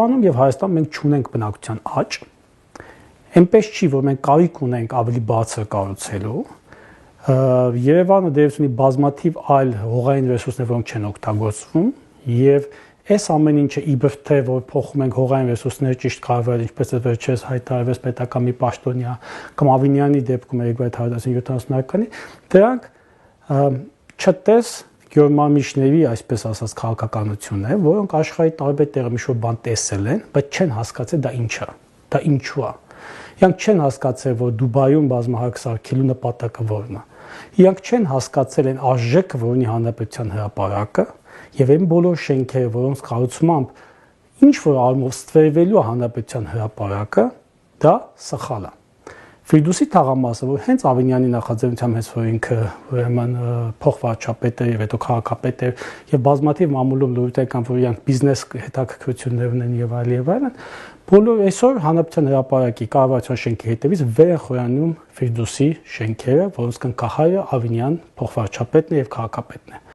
Անում եւ Հայաստան մենք չունենք բնակության աճ, այնպես չի, որ մենք կարիք ունենք ավելի բարձր կառուցելու։ Երևանը դերս ունի բազմաթիվ այլ հողային ռեսուրսներ, որոնք չեն օգտագործվում, եւ այս ամեն ինչը իբր թե որ փոխում ենք հողային ռեսուրսները ճիշտ կառավարել, ինչպես է վերջերս հայտարարվեց պետական մի պաշտոնյա կամ Ավինյանի դեպքում 2017-ականի, դրանք չտես գերմանիչների, այսպես ասած, քաղաքականությունն է, որոնք աշխարհի տարբեր տեղի մի շուտ բան տեսել են, բայց չեն հասկացել դա ինչ է, դա ինչու է։ Իրանք չեն հասկացել, որ Դուբայում բազմահարկ սարքելու նպատակը որն է։ Իրանք չեն հասկացել այն արժեքը, որ ունի հանրապետության հրապարակը, եւ այն բոլոր շենքերը, որոնց կառուցմամբ ինչ որ առումով ստվերվելու է հանրապետության հրապարակը, դա սխալ է։ Ֆիրդուսի թաղամասը, որ հենց Ավինյանի նախաձեռնությամբ հենց որ ինքը ուրեմն փոխվարչապետ է եւ հետո քաղաքապետ է եւ բազմաթիվ մամուլում լուրջ եկան, որ իրանք բիզնես հետաքրքրություններ ունեն եւ այլն, բոլոր այսօր հանրապետության հրապարակի կառավարության շենքի հետևից վեր են խորանում Ֆիրդուսի շենքերը, որոնց կնքահայրը Ավինյան փոխվարչապետն է եւ քաղաքապետն է։